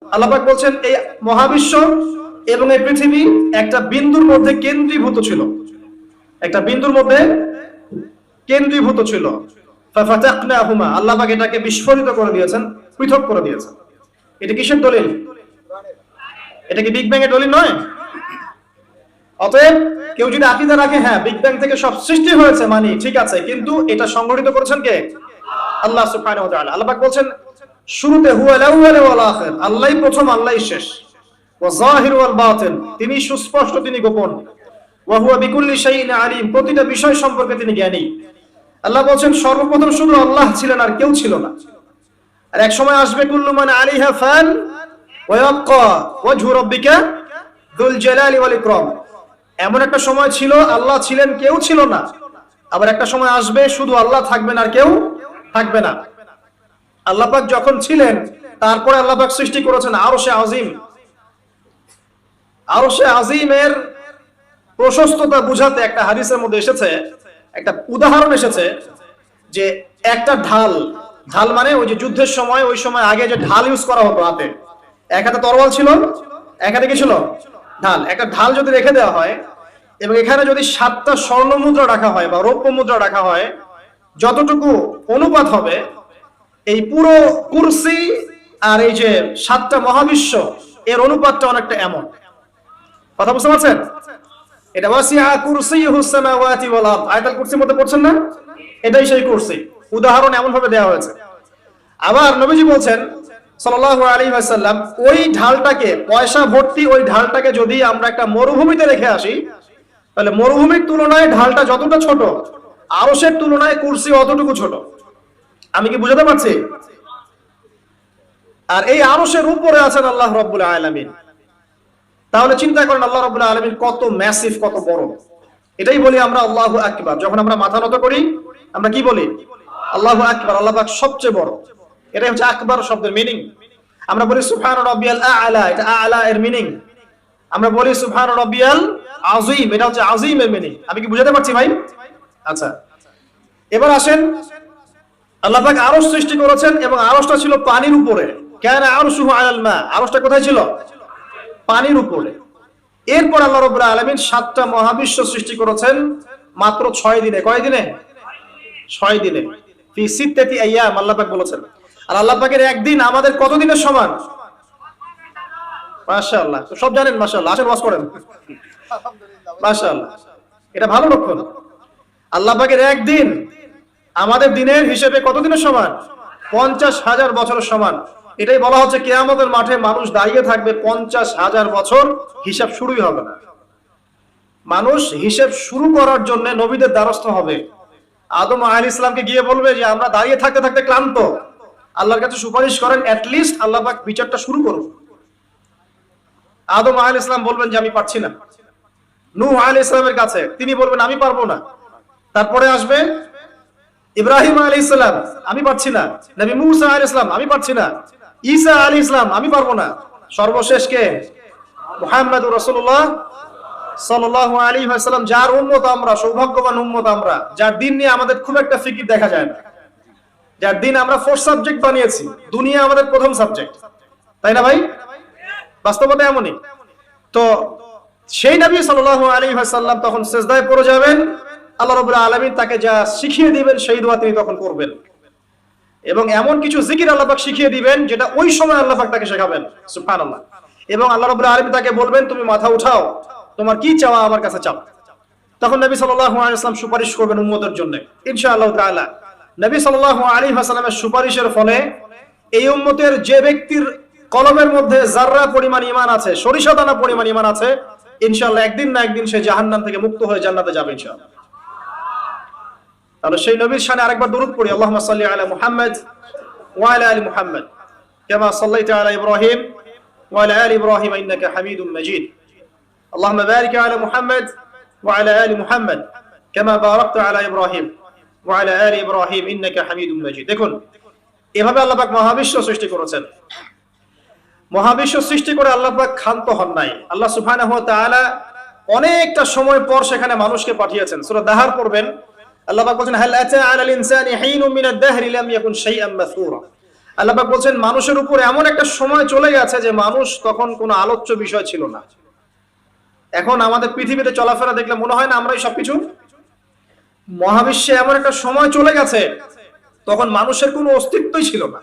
আল্লাহ পাক বলছেন এই মহাবিশ্ব এবং এই পৃথিবী একটা বিন্দুর মধ্যে কেন্দ্রীভূত ছিল, একটা বিন্দুর মধ্যে কেন্দ্রীভূত ছিল। ফাফাতাকনাহুমা, আল্লাহ পাক এটাকে বিস্ফোরিত করে দিয়েছেন, পৃথক করে দিয়েছেন। এটা কিসের দলিল? এটা কি বিগ ব্যাং এর দলিল নয়? অতএব কেউ যদি আকীদা রাখে হ্যাঁ বিগ ব্যাং থেকে সব সৃষ্টি হয়েছে, মানে ঠিক আছে, কিন্তু এটা সংগঠিত করেছেন কে? আল্লাহ সুবহানাহু ওয়া তাআলা। আল্লাহ পাক বলছেন শুরুতে হুয়াল আউয়াল ওয়াল আখির, আল্লাহই প্রথম, আল্লাহই শেষ। ওয়া যাহির ওয়াল বাতিন, তিনি সুস্পষ্ট, তিনি গোপন। ওয়া হুয়া বিকুল্লি শাইইন আলিম, প্রতিটা বিষয় সম্পর্কে তিনি জ্ঞানী। আল্লাহ বলছেন সর্বপ্রথম শুধু আল্লাহ ছিলেন, আর কেউ ছিল না। আর এক সময় আসবে কুল্লু মান আলাইহা ফান ওয়া ইয়াবকা ওয়াজহু রাব্বিকা যুল জালালি ওয়াল ইকরাম। এমন একটা সময় ছিল আল্লাহ ছিলেন, কেউ ছিল না। আবার একটা সময় আসবে শুধু আল্লাহ থাকবেন আর কেউ থাকবে না। আল্লাহ পাক যখন ছিলেন, তারপরে আল্লাহ পাক সৃষ্টি করেছেন আরশে আজিম। আরশে আজিমের প্রশস্ততা বুঝাতে একটা হাদিসের মধ্যে এসেছে, একটা উদাহরণ এসেছে যে একটা ঢাল, ঢাল মানে ওই যে যুদ্ধের সময়, ওই সময় আগে যে ঢাল ইউজ করা হতো হাতে, এক হাতে তরোয়াল ছিল, এক হাতে কি ছিল? ঢাল। একটা ঢাল যদি রেখে দেওয়া হয় এবং এখানে যদি 7টা স্বর্ণ মুদ্রা রাখা হয় বা রৌপ্য মুদ্রা রাখা হয়, যতটুকু অনুপাত হবে এই পুরো কুরসি আর এই যে 7টা মহাবিশ্ব, এর অনুপাতটা অনেকটা এমন। কথা বুঝতে পারছেন? এটা ওয়াসিআ কুরসিয়ুহুস সামাওয়াতি ওয়াল আরদ, আয়াতুল কুরসির মধ্যে পড়ছেন না? এটাই সেই কুরসি। উদাহরণ এমন ভাবে দেওয়া হয়েছে। আবার নবীজি বলছেন সাল্লাল্লাহু আলাইহি ওয়াসাল্লাম, ওই ঢালটাকে, পয়সা ভর্তি ওই ঢালটাকে যদি আমরা একটা মরুভূমিতে রেখে আসি, তাহলে মরুভূমির তুলনায় ঢালটা যতটা ছোট, আরশের তুলনায় কুরসি অতটুকু ছোট। আমি কি বুঝাতে পারছি? আর এই আরশের উপরে আছেন আল্লাহ রাব্বুল আলামিন। তাহলে চিন্তা করেন আল্লাহ রাব্বুল আলামিন কত ম্যাসিভ, কত বড়। এটাই বলি আমরা আল্লাহু আকবার। যখন আমরা মাথা নত করি আমরা কি বলি? আল্লাহু আকবার, আল্লাহ পাক সবচেয়ে বড়। এটাই হচ্ছে আকবার শব্দের মিনিং। আমরা বলি সুবহান রাব্বিয়াল আ'লা, এটা আ'লা এর মিনিং। আমরা বলি সুবহান রাব্বিয়াল আযীম, এটা হচ্ছে আযীম এর মিনিং। আমি কি বুঝাতে পারছি ভাই? আচ্ছা, এবার আসেন, আল্লাহ পাক আরশ সৃষ্টি করেছেন এবং আরশটা ছিল পানির উপরে। কানা আরশুহু আলাল মা, আরশটা কোথায় ছিল? পানির উপরে। এরপর আল্লাহ রাব্বুল আলামিন 7টা মহাবিশ্ব সৃষ্টি করেছেন মাত্র 6 দিনে। কয় দিনে? 6 দিনে। ফি সিত্তাতি আইয়াম আল্লাহ পাক বলেছেন। আর আল্লাহ পাকের একদিন আমাদের কত দিনের সমান? মাশাআল্লাহ, সব জানেন মাশাআল্লাহ, আসেন ওয়াজ করেন। মাশাআল্লাহ, এটা ভালো লক্ষণ। আল্লাহ পাকের একদিন আমাদের দিনের হিসেবে কত দিনের সমান? 50,000 বছরের সমান। এটাই বলা হচ্ছে কিয়ামতের মাঠে মানুষ দাঁড়িয়ে থাকবে 50,000 বছর, হিসাব শুরুই হবে না। মানুষ হিসাব শুরু করার জন্য নবীদের দ্বারস্থ হবে। আদম আলাইহিস সালামকে গিয়ে বলবে যে আমরা দাঁড়িয়ে থাকতে থাকতে ক্লান্ত, আল্লাহর কাছে সুপারিশ করেন, এট লিস্ট আল্লাহ পাক বিচারটা শুরু করুন। আদম আলাইহিস সালাম বলবেন যে আমি পারছি না। নূহ আলাইহিস সালামের কাছে, তিনি বলবেন আমি পারবো না। তারপরে আসবে ইব্রাহিম আলাইহিস সালাম, আমি পারছি না। নবী মুসা আলাইহিস সালাম, আমি পারছি না। ঈসা আলাইহিস সালাম, আমি পারবো না। সর্বশেষ কে? মুহাম্মদুর রাসূলুল্লাহ সাল্লাল্লাহু আলাইহি ওয়াসাল্লাম, যার উম্মত আমরা, সৌভাগ্যবান উম্মত আমরা, যার দিন নিয়ে আমাদের খুব একটা ফিকির দেখা যায় না, যার দিন আমরা ফোর্থ সাবজেক্ট বানিয়েছি, দুনিয়া আমাদের প্রথম সাবজেক্ট, তাই না ভাই? বাস্তবতা এমনই। তো সেই নবী সাল্লাল্লাহু আলাইহি ওয়াসাল্লাম তখন সিজদায় পড়ে যাবেন, আল্লাহ রাব্বুল আলামিন তাকে যা শিখিয়ে দিবেন সেই দোয়া তিনি তখন করবেন। এবং এমন কিছু জিকির আল্লাহ পাক শিখিয়ে দিবেন যেটা ওই সময় আল্লাহ পাক তাকে শেখাবেন। সুবহানাল্লাহ। এবং আল্লাহ রাব্বুল আলামিন তাকে বলবেন তুমি মাথা উঠাও, তোমার কি চাওয়া আমার কাছে চাও। তখন নবী সাল্লাল্লাহু আলাইহি ওয়াসাল্লাম সুপারিশ করবেন উম্মতের জন্য ইনশাআল্লাহ তাআলা। নবী সাল্লাল্লাহু আলাইহি ওয়াসাল্লামের সুপারিশের ফলে এই উম্মতের যে ব্যক্তির কলবের মধ্যে যাররা পরিমাণ ঈমান আছে, সরিষা দানা পরিমাণ ঈমান আছে, ইনশাআল্লাহ একদিন না একদিন সে জাহান্নাম থেকে মুক্ত হয়ে জান্নাতে যাবে ইনশাআল্লাহ। তাহলে সেই নবীর শানে আরেকবার দরুদ পড়ি, আল্লাহুম্মা সাল্লি আলা মুহাম্মদ ওয়া আলা আলি মুহাম্মদ কামা সাল্লাইতা আলা ইব্রাহিম ওয়া আলা আলি ইব্রাহিম ইন্নাকা হামিদুম মাজিদ। আল্লাহুম্মা বারিক আলা মুহাম্মদ ওয়া আলা আলি মুহাম্মদ কামা বারাকতা আলা ইব্রাহিম ওয়া আলা আলি ইব্রাহিম ইন্নাকা হামিদুম মাজিদ। দেখুন, এভাবে আল্লাহ পাক মহাবিশ্ব সৃষ্টি করেছেন। মহাবিশ্ব সৃষ্টি করে আল্লাহ পাক ক্ষান্ত হন নাই। আল্লাহ সুবহানাহু ওয়া তাআলা অনেকটা সময় পর সেখানে মানুষকে পাঠিয়েছেন। সূরা দাহার পড়বেন, আল্লাহ পাক বলেন হাল আতা আলাল ইনসানি হিনুম মিনাদ দাহরি লাম ইয়াকুন শাইআন মাযকুরা। আল্লাহ পাক বলছেন মানুষের উপর এমন একটা সময় চলে গেছে যে মানুষ তখন কোনো আলোচ্য বিষয় ছিল না। এখন আমাদের পৃথিবীতে চলাফেরা দেখলে মনে হয় না আমরাই সবকিছু। মহাবিশ্বে এমন একটা সময় চলে গেছে তখন মানুষের কোনো অস্তিত্বই ছিল না।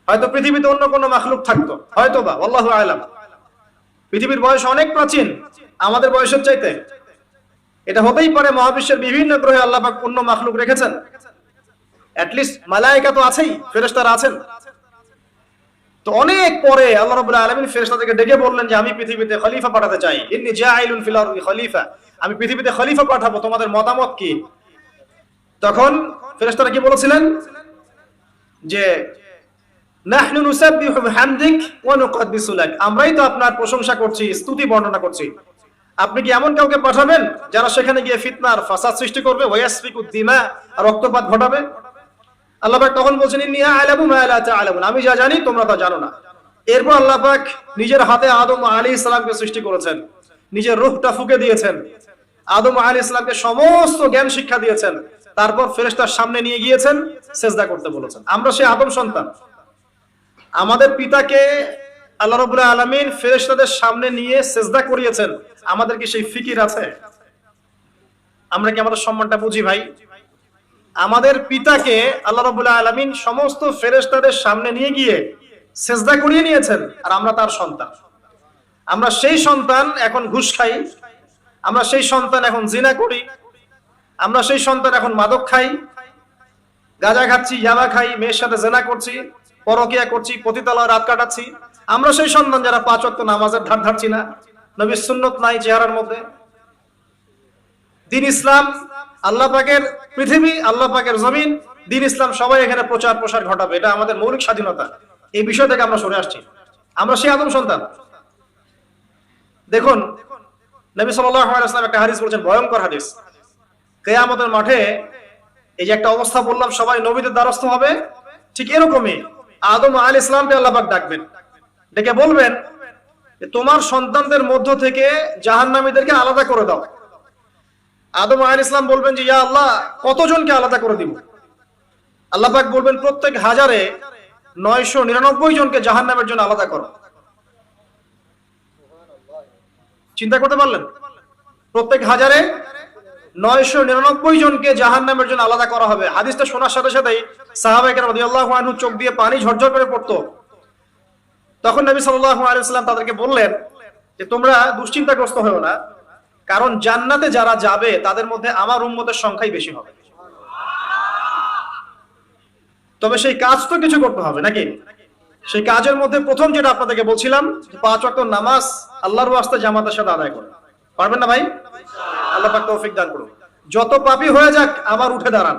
হয়তো পৃথিবীতে অন্য কোনো মাখলুক থাকতো, হয়তো বা, আল্লাহু আ'লাম। পৃথিবীর বয়স অনেক প্রাচীন আমাদের বয়সের চাইতে। এটা হতেই পারে মহাবিশ্বের বিভিন্ন গ্রহে আল্লাহ পাক অন্য মাখলুক রেখেছেন। অ্যাটলিস্ট মালায়েকা তো আছেই, ফেরেশতারা আছেন। তো অনেক পরে আল্লাহ রাব্বুল আলামিন ফেরেশতাদেরকে ডেকে বললেন যে আমি পৃথিবীতে খলিফা পাঠাতে চাই, ইন্নী জাইলুন ফিল আরদি খলিফা, আমি পৃথিবীতে খলিফা পাঠাবো, তোমাদের মতামত কি? তখন ফেরেশতারা কি বলেছিলেন যে নাহনু নুসাব্বিহু বিহামদিক ওয়া নুকদ্দিসু লাক, আমরাই তো আপনার প্রশংসা করছি, স্তুতি বর্ণনা করছি। আপনি কি এমন কাউকে পাঠাবেন যারা সেখানে গিয়ে ফিতনার ফাসাদ সৃষ্টি করবে, ওয়াসফিকুদ দিমা, রক্তপাত ঘটাবে? আল্লাহ পাক তখন বলছেন ইন্নী আ'লামু মা লা তা'লামুন, আমি যা জানি তোমরা তা জানো না। এরপর আল্লাহ পাক নিজের হাতে আদম আলাইহিস সালামকে সৃষ্টি করেছেন, নিজের রূহটা ফুঁকে দিয়েছেন, আদম আলাইহিস সালামকে সমস্ত জ্ঞান শিক্ষা দিয়েছেন, তারপর ফেরেশতার সামনে নিয়ে গিয়েছেন, সিজদা করতে বলেছেন। আমরা সেই আদম সন্তান। আমাদের পিতাকে আল্লাহ রাব্বুল আলামিন ফেরেশতাদের সামনে নিয়ে সিজদা করিয়েছেন। আমাদের কি সেই ফিকির আছে? আমরা কি আমাদের সম্মানটা বুঝি ভাই? আমাদের পিতাকে আল্লাহ রাব্বুল আলামিন সমস্ত ফেরেশতাদের সামনে নিয়ে গিয়ে সিজদা করিয়ে নিয়েছেন, আর আমরা তার সন্তান। আমরা সেই সন্তান এখন ঘুষ খাই, আমরা সেই সন্তান এখন জিনা করি, আমরা সেই সন্তান এখন মাদক খাই, গাঁজা খাচ্ছি, ইয়াবা খাই, মেয়ের সাথে জিনা করছি, পরকিয়া করছি, পতিতালয়ে রাত কাটাচ্ছি। আমরা সেই সন্তান যারা 5 ওয়াক্ত নামাজের ধার ধারছি না, নবীর সুন্নত নাই চেহারার মধ্যে। দ্বীন ইসলাম, আল্লাহ পাকের পৃথিবী, আল্লাহ পাকের জমিন, দ্বীন ইসলাম সবাই এখানে প্রচার প্রসার ঘটাবে, এটা আমাদের মৌলিক স্বাধীনতা। এই বিষয় থেকে আমরা সরে আসছি। আমরা সেই আদম সন্তান। দেখুন নবী সাল্লাল্লাহু আলাইহি ওয়াসাল্লাম একটা হাদিস বলেছেন, ভয়ঙ্কর হাদিস। কিয়ামতের মাঠে এই যে একটা অবস্থা বললাম, সবাই নবীদের দ্বারস্থ হবে, ঠিক এরকমই আদম আলাইহিস সালামকে আল্লাহ পাক ডাকবেন, ডেকে বলবেন যে তোমার সন্তানদের মধ্য থেকে জাহান্নামীদেরকে আলাদা করে দাও। আদম আলাইহিস সালাম বলবেন যে ইয়া আল্লাহ, কতজনকে আলাদা করে দিব? আল্লাহ পাক বলবেন প্রত্যেক 1000-এ 999 জনকে জাহান্নামের জন্য আলাদা করো। চিন্তা করতে পারলেন? প্রত্যেক 1000-এ 999 জনকে জাহান্নামের জন্য আলাদা করা হবে। হাদিসটা শোনার সাথে সাথেই সাহাবায়ে কেরাম রাদিয়াল্লাহু আনহু চোখ দিয়ে পানি ঝরঝর করে পড়তো। তখন নবী সাল্লাল্লাহু আলাইহি ওয়াসাল্লাম তাদেরকে বললেন যে তোমরা দুশ্চিন্তাগ্রস্ত হও না, কারণ জান্নাতে যারা যাবে তাদের মধ্যে আমার উম্মতের সংখ্যাই বেশি হবে। তবে সেই কাজ তো কিছু করতে হবে নাকি? সেই কাজের মধ্যে প্রথম যেটা আপনাদেরকে বলছিলাম, 5 ওয়াক্ত নামাজ আল্লাহর ওয়াস্তে জামাতের সাথে আদায় করুন। পারবেন না ভাই? আল্লাহ পাক তৌফিক দান করুন। যত পাপী হয়ে যাক আবার উঠে দাঁড়ান।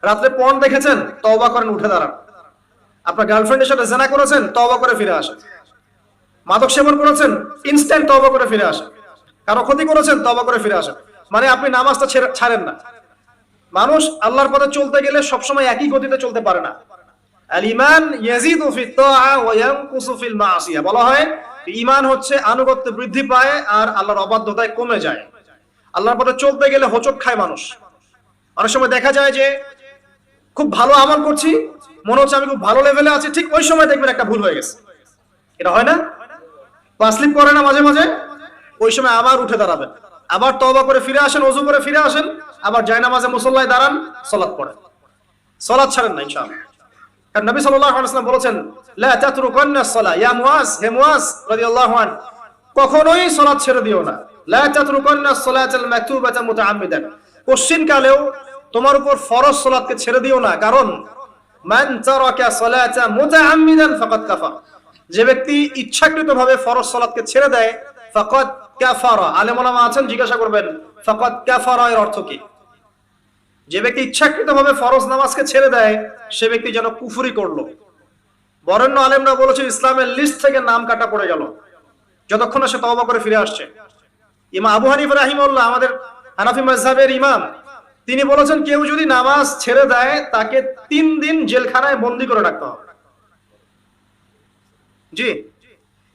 রাতে পর্ন দেখেছেন, তওবা করেন, উঠে দাঁড়ান। আপনার গার্লফ্রেন্ডের সাথে জিনা করেছেন, তওবা করে ফিরে আসেন। মাদক সেবন করেছেন, ইনস্ট্যান্ট তওবা করে ফিরে আসেন। কারো ক্ষতি করেছেন, তওবা করে ফিরে আসেন। মানে আপনি নামাজটা ছাড়েন না। মানুষ আল্লাহর পথে চলতে গেলে সবসময় একই গতিতে চলতে পারে না। আল ঈমান ইয়াজিদু ফিত তাআ ওয়া ইয়ানকুসু ফিল মাসিয়া, বলা হয় ঈমান হচ্ছে আনুগত্য বৃদ্ধি পায় আর আল্লাহর অবাধ্যতায় কমে যায়। আল্লাহর পথে চলতে গেলে হোঁচট খায় মানুষ। অনেক সময় দেখা যায় যে খুব ভালো আমল করছি, মনে হচ্ছে আমি খুব ভালো লেভেলে আছি, ঠিক ওই সময় দেখবেন একটা ভুল হয়ে গেছে। এটা হয় না? পাসলিপ করে না মাঝে মাঝে? ওই সময় আবার উঠে দাঁড়াবেন, আবার তওবা করে ফিরে আসেন, ওযু করে ফিরে আসেন, আবার জায়নামাজে মুসল্লায় দাঁড়ান, সালাত পড়েন। সালাত ছাড়েন না ইনশাআল্লাহ। কারণ নবী সাল্লাল্লাহু আলাইহি ওয়াসাল্লাম বলেছেন লা তাতরুকান্নাস সালাহ, ইয়া মুআজ, হে মুআজ রাদিয়াল্লাহু আনহু, কখনোই সালাত ছেড়ে দিও না। লা তাতরুকান্নাস সালাতাল মাকতুবাতা মুতাআম্মিদান, কোশ্চিনকালেও তোমার উপর ফরজ সালাতকে ছেড়ে দিও না, কারণ মান তারাকা সালাতা মুতাআম্মিদান ফাকাদ কাফার, যে ব্যক্তি ইচ্ছাকৃতভাবে ফরজ সালাতকে ছেড়ে দেয়, ফাকাদ কাফারা। আলেম ওলামা আছেন, জিজ্ঞাসা করবেন ফাকাদ কাফারা এর অর্থ কি? যে ব্যক্তি ইচ্ছাকৃতভাবে ফরজ নামাজকে ছেড়ে দেয় সে ব্যক্তি যেন কুফরি করলো। বরেণ্য আলেমরা বলেছে ইসলামের লিস্ট থেকে নাম কাটা পড়ে গেল যতক্ষণ না সে তওবা করে ফিরে আসছে। ইমাম আবু হানিফা রাহিমাহুল্লাহ, আমাদের হানাফি মাযহাবের ইমাম, তিনি বলেছেন কেউ যদি নামাজ ছেড়ে দেয় তাকে 3 দিন জেলখানায় বন্দী করে রাখতে হবে। জি,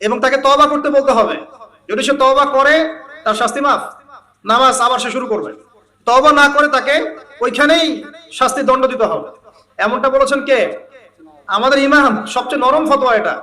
এবং তাকে তওবা করতে বলতে হবে। যদি সে তওবা করে তার শাস্তি মাফ, নামাজ আবার সে শুরু করবে। তওবা না করে তাকে ওইখানেই শাস্তি দণ্ড দিতে হবে। এমনটা বলেছেন কে? আমাদের ইমাম সবচেয়ে নরম ফতোয়া এটা।